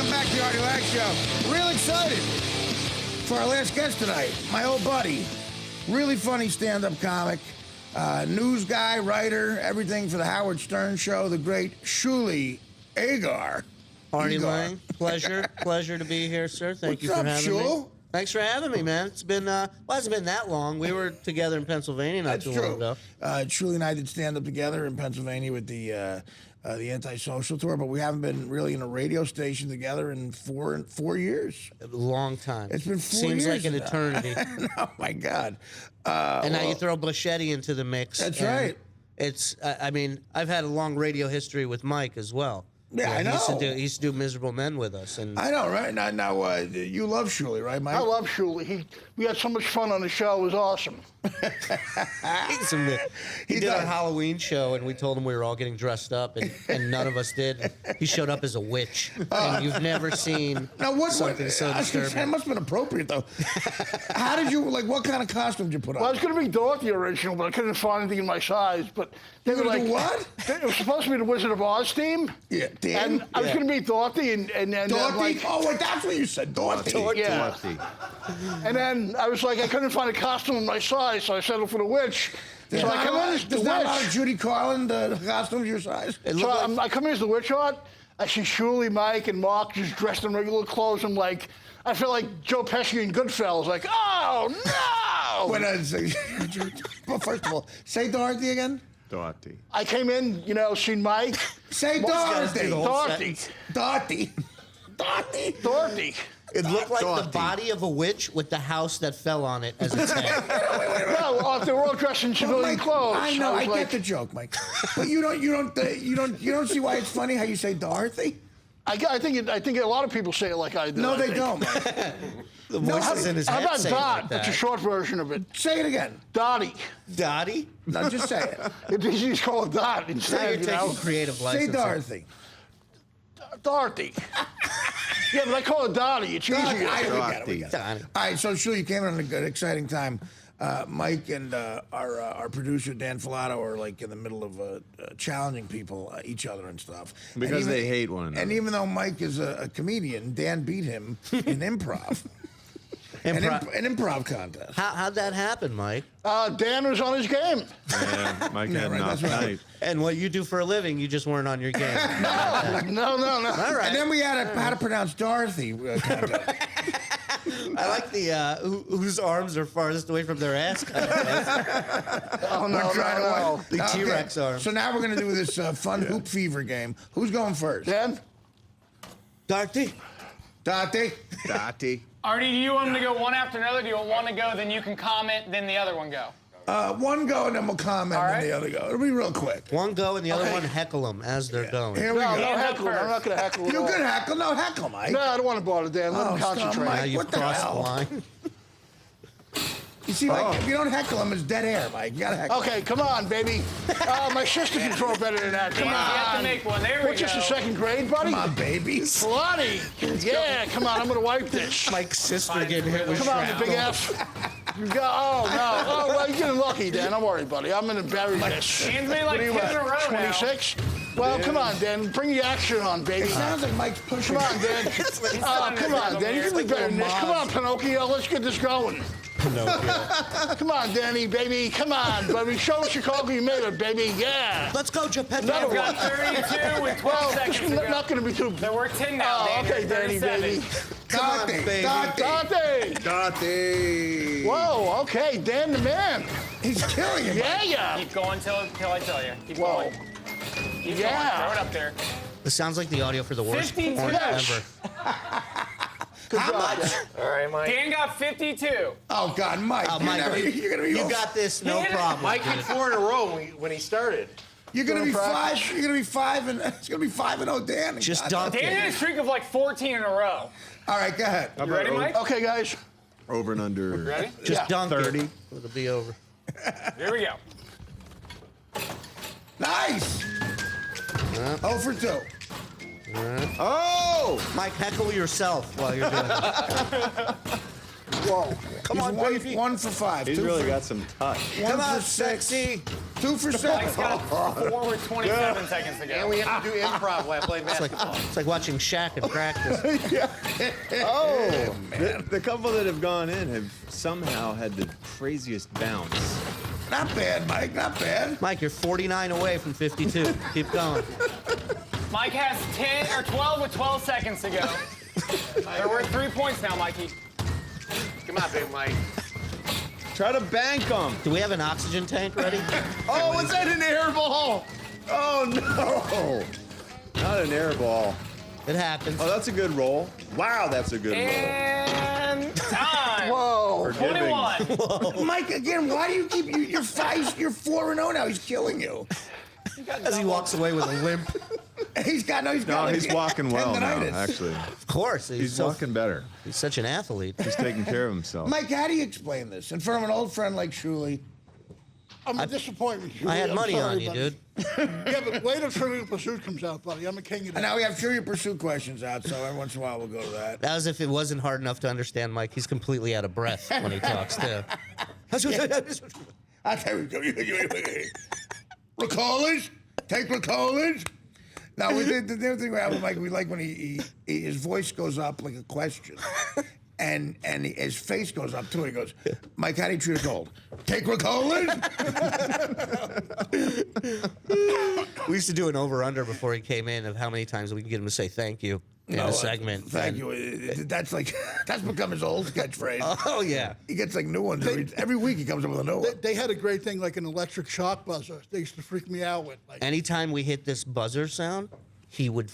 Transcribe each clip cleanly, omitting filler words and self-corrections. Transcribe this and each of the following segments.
Welcome back to the Artie Lange Show. Real excited for our last guest tonight, my old buddy, really funny stand-up comic, news guy, writer, everything for the Howard Stern Show, the great Shuli Egar. Artie Lange, pleasure to be here, sir. Thank you for having me. Thanks for having me, man. It's been, it hasn't been that long. We were together in Pennsylvania not too long ago. Shuli and I did stand-up together in Pennsylvania with the Antisocial Tour, but we haven't been really in a radio station together in four years. A long time. It's been 4 Seems years. like an eternity. Oh, my God. And now you throw Blechetti into the mix. That's right. It's, I mean, I've had a long radio history with Mike as well. Yeah, I know. He used to do Miserable Men with us. And I know, right? Now you love Shuli, right, Mike? I love Shuli. We had so much fun on the show. It was awesome. He did our Halloween show, and we told him we were all getting dressed up, and none of us did. He showed up as a witch, and you've never seen something so disturbing. That must have been appropriate, though. How did you, what kind of costume did you put on? Well, I was going to be Dorothy original, but I couldn't find anything in my size. But they were like, what? It was supposed to be the Wizard of Oz theme. Yeah, and I was going to be Dorothy, and then Dorothy? Oh, wait, that's what you said, Dorothy. Yeah. Dorothy. And then I was like, I couldn't find a costume in my size, so I settled for the witch. So I come in as the There's not a lot of witch. Judy Garland costumes your size? So I come in as the witch art. I see Shuli, Mike, and Mark just dressed in regular clothes. I'm like, I feel like Joe Pesci in Goodfellas. Like, oh, no! Well, first of all, say Dorothy again. Dorothy. I came in, seen Mike. Say Dorothy. Dorothy. Dorothy. It looked like Dorothy. the body of a witch with the house that fell on it as its head. No, they were all dressed in civilian clothes. I know, I was get the joke, Mike. But you don't see why it's funny how you say Dorothy? I think a lot of people say it like I do. No, they don't. The voices in his head. How about say Dot? like that. It's a short version of it. Say it again. Dottie. Dottie? No, just say it. It's easy to call it Dot Now instead. you're taking creative license. Say Dorothy. Dorothy. Yeah, but I call it Dottie. It's easier. We get it. All right, so Shuli, you came in on a good, exciting time. Mike and our producer Dan Filato are in the middle of challenging people, each other and stuff. Because they hate one another. And even though Mike is a comedian, Dan beat him in improv. An improv contest. How'd that happen, Mike? Dan was on his game. Yeah, Mike had an off right. night. And what you do for a living, you just weren't on your game. No. All right. And then we had a how to pronounce Dorothy contest. I like the whose arms are farthest away from their ass contest. Oh, no. The T-Rex arms. So now we're going to do this fun hoop fever game. Who's going first? Dan? Dorothy. Dottie. Dottie. Artie, do you want them to go one after another? Do you want one to go, then you can comment, then the other one go? One go and then we'll comment All and right. then the other go. It'll be real quick. One go and the other one heckle them as they're going. Here we go. No heckle. I'm not going to heckle at You all. can heckle. No heckle, Mike. No, I don't want to bother Dan. Let him stop, concentrate. Mike. Now you've What the crossed hell? the line. You see, Mike, if you don't heckle him, it's dead air, Mike. You got to heckle. Okay, come on, baby. My sister can throw better than that. Come You have to on. make one. There we What's go. this, the second grade, buddy? Come on, babies. Bloody. Yeah, come on, I'm going to wipe this. Mike's sister getting hit with Come on, the big F. You got, oh, no. Oh, well, you're getting lucky, Dan. Don't worry, buddy. I'm going to bury this. Dan's made like What are you 10 in a row at, now. 26? Well, come on, Dan. Bring the action on, baby. It sounds like Mike's pushing. Come on, Dan. Come on, Dan. You can be better than this. Come on, Pinocchio. Let's get this going. Come on, Danny, baby. Come on, baby. Show Chicago you made it, baby. Yeah. Let's go, Geppetto. Another We've got 32 with 12 Well, seconds this to is go. not going to be too... There were 10 now, Oh, Dan. okay, You're Danny, 37. baby. Dottie. Dante. Dottie. Whoa, okay, Dan the man. He's killing him. Yeah. Keep going till I tell you. Keep Whoa. going. Keep Yeah. going. Throw it up there. This sounds like the audio for the worst 52. porn Yes. ever. How much? All right, Mike. Dan got 52. Oh, God, Mike. Mike, you're going to be you got this, no problem. Mike had 4 in a row when he started. You're going to be practice. 5. You're going to be 5 and it's going to be 5-0, Dan. Just God, dunk Dan had a streak of like 14 in a row. All right, go ahead. You ready, Mike? Okay, guys. Over and under. Ready? Just dunk 30. it. It'll be over. Here we go. Nice. 0 for 2. Oh! Mike, heckle yourself while you're doing it. Whoa. Come on, baby. 1 for 5. He's 2 really for, got some touch. 1 Come for on, 6. sexy. 2 for 7. Mike's got 4 with 27 seconds to go. And we have to do improv while I play It's basketball. like watching Shaq in practice. Oh, the couple that have gone in have somehow had the craziest bounce. Not bad, Mike. Not bad. Mike, you're 49 away from 52. Keep going. Mike has 10 or 12 with 12 seconds to go. They're worth 3 points now, Mikey. Come on, big Mike. Try to bank them. Do we have an oxygen tank ready? Oh, was that an air ball? Oh, no. Not an air ball. It happens. Oh, that's a good roll. Wow, that's a good roll. And time. Whoa. Forgiving. 21. Mike, again, why do you keep you're 4-0 now? He's killing you. As he walks away with a limp. He's got No, like he's walking well now, tendinitis. actually. Of course. He's walking better. He's such an athlete. He's taking care of himself. Mike, how do you explain this? In front of an old friend like Shuli. I'm a disappointment. I had I'm money sorry, on you, buddy. dude. Yeah, but wait till Trivial Pursuit comes out, buddy. I'm a king of And that. now we have Trivial Pursuit questions out, so every once in a while we'll go to that. That was if it wasn't hard enough to understand Mike. He's completely out of breath when he talks, too. I tell you, Ricolas? Take Ricolas? Now, the other thing we have with Mike, we like when his voice goes up like a question. And his face goes up too. He goes, Mike, how do you treat a cold? Take Ricolas? We used to do an over-under before he came in of how many times we can get him to say thank you in a segment. Thank you. That's become his old catchphrase. Oh, yeah. He gets like new ones. Every week he comes up with a new one. They had a great thing like an electric shock buzzer. They used to freak me out with. Like, Anytime we hit this buzzer sound, he would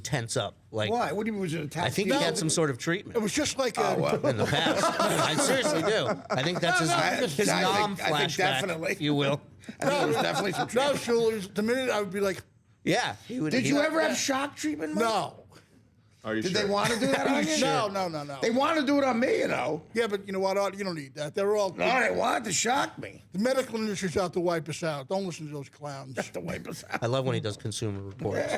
tense up. Like, Why? What do you mean? Was it attack? I think he had some sort of treatment it was just like in the past. I seriously do. I think that's his I nom think flashback, definitely. if you will. I think it was definitely some no, treatment. Shuli, the minute I would be like, Yeah. He would, Did he you would- ever have shock treatment, Mike? no. Are you Did sure? they want to do that on you? No. They want to do it on me, you know. Yeah, but you know what? You don't need that. They're all. No, they wanted to shock me. The medical industry's out to wipe us out. Don't listen to those clowns. Just to wipe us out. I love when he does Consumer Reports.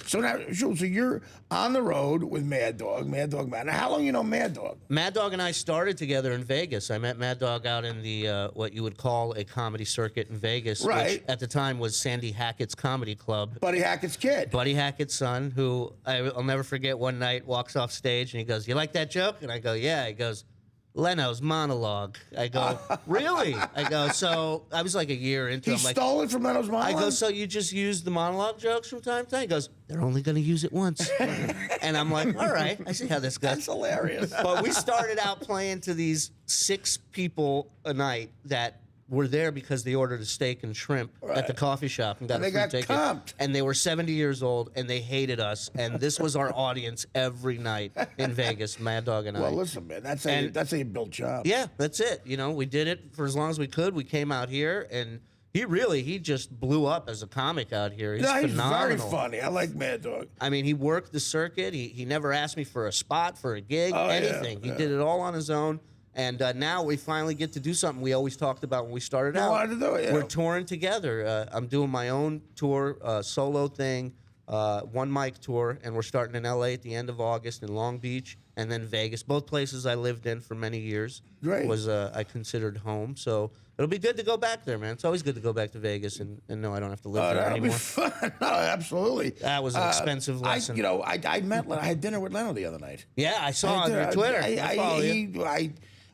So now, Jules, so you're on the road with Mad Dog. Now, how long you know Mad Dog? Mad Dog and I started together in Vegas. I met Mad Dog out in the what you would call a comedy circuit in Vegas, Right. which at the time was Sandy Hackett's comedy club. Buddy Hackett's kid. Buddy Hackett's son, who I'll never forget, one night walks off stage and he goes, "You like that joke?" And I go, "Yeah." He goes, "Leno's monologue." I go, "Really?" I go, "So I was like a year into He it." I'm like, stole it from Leno's I monologue? go, "So you just use the monologue jokes from time to time?" He goes, "They're only going to use it once." And I'm like, "All right, I see how this goes." That's hilarious. But we started out playing to these 6 people a night that were there because they ordered a steak and shrimp at the coffee shop and got And a they free got ticket. comped. And they were 70 years old and they hated us. And this was our audience every night in Vegas, Mad Dog and I. Well, listen, man, that's how you build jobs. Yeah, that's it. You know, we did it for as long as we could. We came out here and he just blew up as a comic out here. He's No, he's phenomenal. very funny. I like Mad Dog. I mean, he worked the circuit. He never asked me for a spot, for a gig, Oh, yeah, anything. He yeah. did it all on his own. And now we finally get to do something we always talked about when we started You out. wanted to do it, yeah. We're touring together. I'm doing my own tour, solo thing, one mic tour, and we're starting in L.A. at the end of August in Long Beach, and then Vegas. Both places I lived in for many years. Great. Was I considered home. So it'll be good to go back there, man. It's always good to go back to Vegas and know I don't have to live there That'll be anymore. fun. No, absolutely. That was an expensive lesson. I met Leno. I had dinner with Leno the other night. Yeah, I saw on your Twitter. I follow you.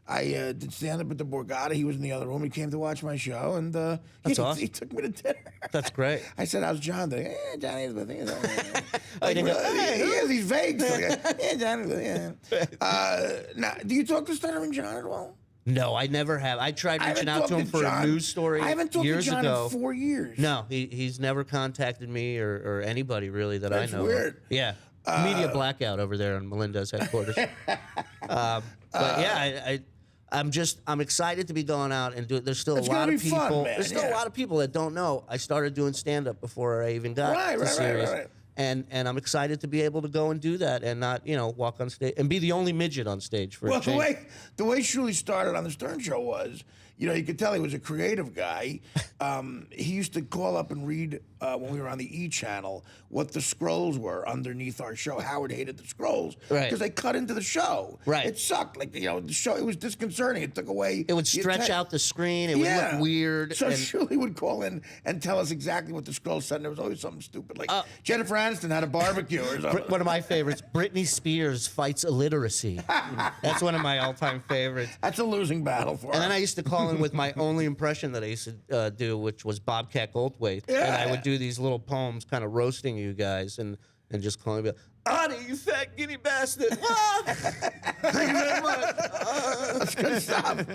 I did stand up at the Borgata. He was in the other room. He came to watch my show, and That's awesome. he took me to dinner. That's great. I said, "How's John doing?" Johnny's with me. I didn't go, He's vague. Yeah, Johnny's with me. Now, do you talk to Stuttering John at all? No, I never have. I tried reaching out to him for a news story I haven't talked years to John ago. in 4 years. No, he's never contacted me or anybody really that That's I know. weird. Of. Yeah, media blackout over there in Melinda's headquarters. But yeah, I'm excited to be going out and do it. There's still It's a lot gonna of be people. fun, man, There's still a yeah. lot of people that don't know. I started doing stand up before I even got the series. Right. And I'm excited to be able to go and do that and not, walk on stage and be the only midget on stage for a Well, change. the way Shuli started on the Stern Show was, you could tell he was a creative guy. He used to call up and read when we were on the E channel what the scrolls were underneath our show. Howard hated the scrolls Right. because they cut into the show. Right. It sucked. Like the show, it was disconcerting. It took away. It would the stretch atten- out the screen. It would look weird. So and Shuli would call in and tell us exactly what the scrolls said, and there was always something stupid, like Jennifer Aniston had a barbecue or something. one of my favorites, Britney Spears fights illiteracy. That's one of my all-time favorites. That's a losing battle for And her. then I used to call in with my only impression that I used to do, which was Bobcat Goldthwait. And I would do these little poems kind of roasting you guys and just calling me, Artie, you fat guinea bastard. What? Thank you very much. That's good stuff.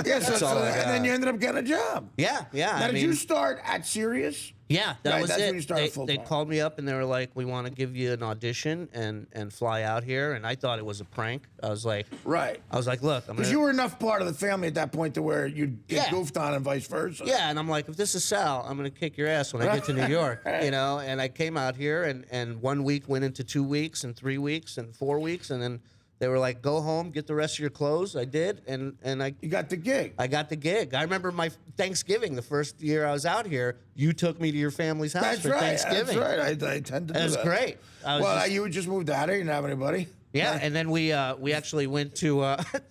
Yeah, all I got. and then you ended up getting a job. Yeah. Now, I did mean, you start at Sirius? Yeah, that Right, was that's it. when you started They full-time. called me up and they were like, "We want to give you an audition and fly out here." And I thought it was a prank. I was like, Right. "Look, I'm Because gonna." you were enough part of the family at that point to where you'd get Yeah. goofed on and vice versa. Yeah, and I'm like, if this is Sal, I'm gonna kick your ass when I get to New York, And I came out here, and 1 week went into 2 weeks, and 3 weeks, and 4 weeks, and then they were like, "Go home, get the rest of your clothes." I did, and You got the gig. I got the gig. I remember my Thanksgiving, the first year I was out here. You took me to your family's house That's for right. Thanksgiving. That's right. I tend to do It was that. great. I was just- You would just moved out here. You didn't have anybody. Yeah, and then we actually went to.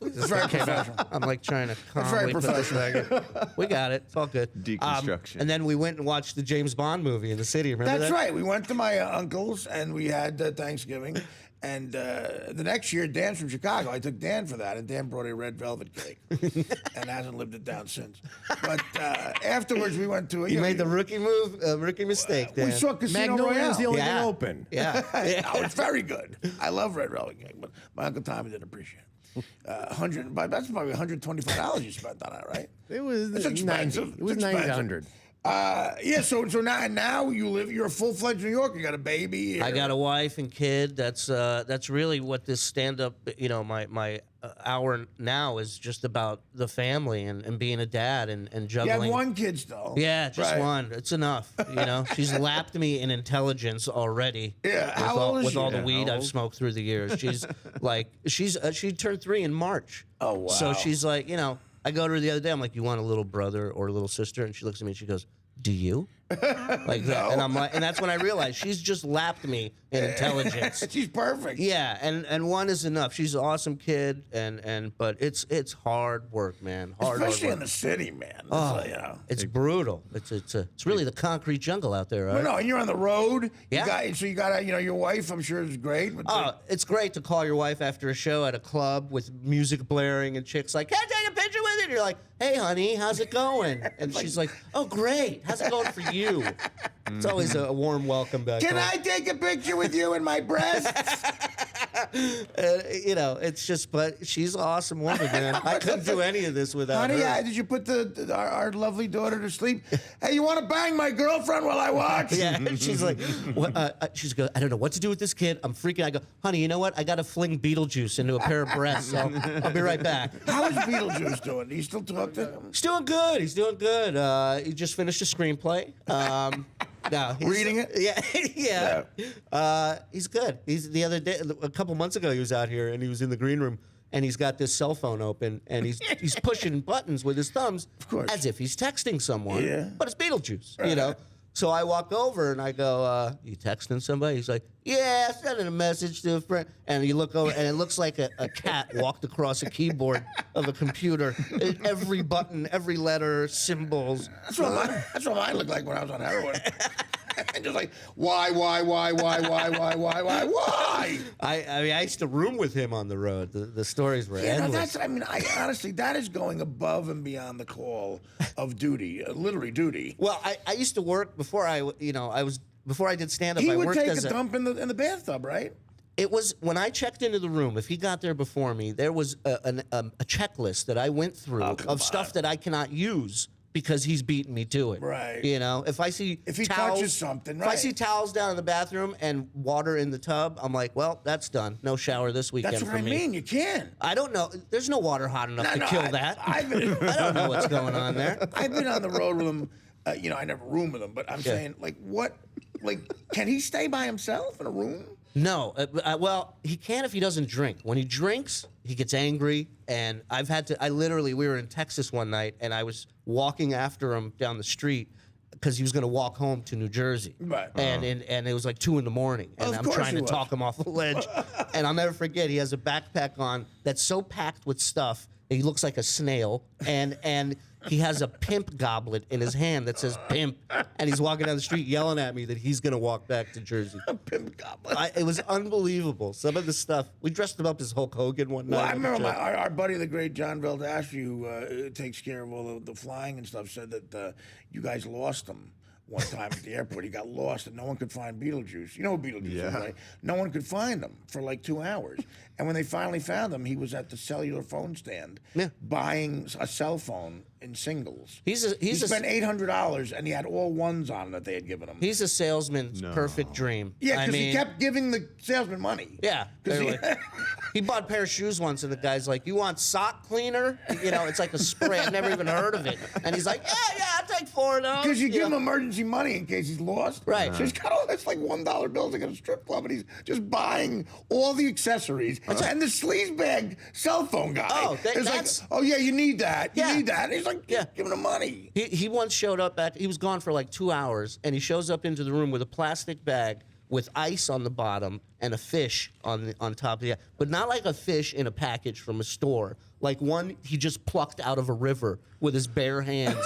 It's very professional. I'm like trying to That's very calmly put this professional. back. We got it. It's all good. Deconstruction. And then we went and watched the James Bond movie in the city. Remember That's that? right. We went to my uncle's and we had Thanksgiving. And the next year, Dan's from Chicago. I took Dan for that, and Dan brought a red velvet cake, and hasn't lived it down since. But afterwards, we went to. You made the rookie mistake, Dan. We saw Casino Magnolia Royale. is the only Yeah. thing open. Yeah. Oh, it's very good. I love red velvet cake, but my uncle Tommy didn't appreciate it. But that's probably $125 you spent on it, right? It was It's 90. expensive. It was It's expensive. 900. Yeah. So now you're a full-fledged New Yorker. You got a baby. I got a wife and kid. That's really what this stand-up, my hour now is just about the family and being a dad and You juggling. have one kid still. Yeah, just Right. one. It's enough. She's lapped me in intelligence already. Yeah, how old is with she? all the Yeah, weed how I've old? smoked through the years. She's like, she turned 3 in March. Oh, wow. So she's like, I go to her the other day. I'm like, you want a little brother or a little sister? And she looks at me and she goes, do you? Like that. And I'm like, and that's when I realized she's just lapped me in intelligence. She's perfect. Yeah, and one is enough. She's an awesome kid, but it's hard work, man. Especially hard in work. the city, man. Oh, That's it's brutal. It's really the concrete jungle out there, right? Well, no, and you're on the road. Yeah. You got your wife. I'm sure is great. But Oh, it's great to call your wife after a show at a club with music blaring and chicks like, "Can I take a picture with you?" And you're like, "Hey, honey, how's it going?" And she's like, "Oh, great. How's it going for you?" It's always a warm welcome back. can home. I take a picture with you in my breasts? It's just, but she's an awesome woman, man. I couldn't do any of this without Honey, her. did you put our lovely daughter to sleep? Hey, you want to bang my girlfriend while I watch? Yeah, she's like, she's go, I don't know what to do with this kid. I'm freaking. I go, honey, you know what? I got to fling Beetlejuice into a pair of breasts. So I'll be right back. How is Beetlejuice doing? Do you still talk to him? He's doing good. He's doing good. He just finished a screenplay. No, he's, Reading it? Yeah. He's good. He's the other day, a couple months ago, he was out here and he was in the green room and he's got this cell phone open and he's pushing buttons with his thumbs, Of course. as if he's texting someone. Yeah. But it's Beetlejuice, So I walk over and I go, "You texting somebody?" He's like, "Yeah, sending a message to a friend." And you look over and it looks like a cat walked across a keyboard of a computer. Every button, every letter, symbols. That's what mine looked like when I was on heroin. And just like, why? I used to room with him on the road. The stories were Yeah, no, endless. I honestly, that is going above and beyond the call of duty, literally duty. Well, I used to work before before I did stand up. He I would worked take as a dump in the bathtub, right? It was when I checked into the room. If he got there before me, there was a checklist that I went through of stuff that I cannot use because he's beating me to it. Right. If he towels, touches something, if I right. see towels down in the bathroom and water in the tub, I'm like, well, that's done. No shower this weekend That's what for I me. mean. You can. I don't know. There's no water hot enough to kill that. I don't know what's going on there. I've been on the road with him. I never room with him, but I'm saying, like, what can he stay by himself in a room? No, well, he can if he doesn't drink. When he drinks, he gets angry, and we were in Texas one night, and I was walking after him down the street because he was going to walk home to New Jersey. Right. And it was like 2 in the morning, and I'm trying to talk him off the ledge. And I'll never forget, he has a backpack on that's so packed with stuff, he looks like a snail, and he has a pimp goblet in his hand that says pimp, and he's walking down the street yelling at me that he's going to walk back to Jersey. A pimp goblet. It was unbelievable. Some of the stuff. We dressed him up as Hulk Hogan one night. Well, I remember our buddy, the great John Veldashri, who takes care of all the flying and stuff, said that you guys lost him one time at the airport. He got lost, and no one could find Beetlejuice. You know who Beetlejuice is, right? No one could find him for like 2 hours. And when they finally found him, he was at the cellular phone stand buying a cell phone in singles. He spent $800, and he had all ones on that they had given him. He's a salesman's perfect dream. Yeah, because he kept giving the salesman money. Yeah. He bought a pair of shoes once, and the guy's like, "You want sock cleaner? You know, it's like a spray. I've never even heard of it." And he's like, "Yeah, I'll take 4 of those." Because you give him emergency money in case he's lost. Right. So he's got all this like $1 bills like at a strip club, and he's just buying all the accessories. And the sleazebag cell phone guy is like, "Oh yeah, you need that. You need that." And he's like, giving him money. He once showed up he was gone for like 2 hours, and he shows up into the room with a plastic bag with ice on the bottom and a fish on top of it, but not like a fish in a package from a store, like one he just plucked out of a river with his bare hands,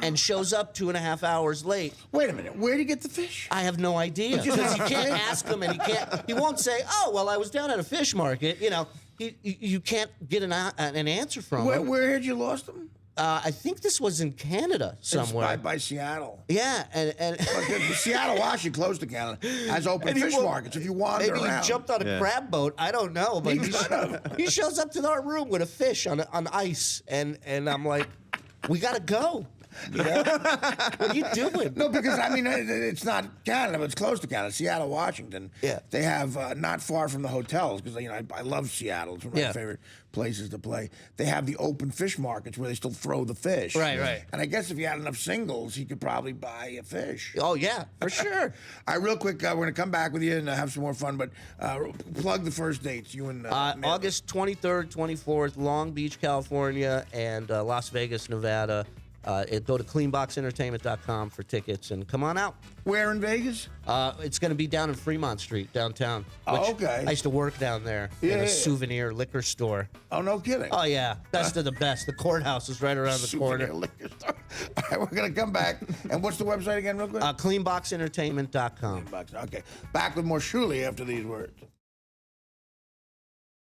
and shows up 2.5 hours late. Wait a minute, where did he get the fish? I have no idea, because you can't ask him, and he won't say, "Oh, well, I was down at a fish market." You know, you can't get an answer from him. Where had you lost him? I think this was in Canada somewhere. It's by Seattle. Yeah, and Seattle, Washington, close to Canada, has open fish markets. If you wander around, maybe he jumped on a crab boat. I don't know, but he shows up to our room with a fish on ice, and I'm like, "We gotta go." You know? What are you doing? No, because I mean, it's not Canada, but it's close to Canada. Seattle, Washington. Yeah. They have not far from the hotels, because I love Seattle. It's one of my favorite places to play. They have the open fish markets where they still throw the fish. Right. And I guess if you had enough singles, you could probably buy a fish. Oh yeah, for sure. All right, real quick, we're gonna come back with you and have some more fun. But plug the first dates. You and August 23rd, 24th, Long Beach, California, and Las Vegas, Nevada. Go to cleanboxentertainment.com for tickets and come on out. Where in Vegas? It's going to be down in Fremont Street, downtown. Oh, okay. I used to work down there in a souvenir liquor store. Oh, no kidding. Oh, yeah. Best of the best. The courthouse is right around the corner. Souvenir liquor store. All right, we're going to come back. And what's the website again, real quick? Cleanboxentertainment.com. Okay. Back with more Shuli after these words.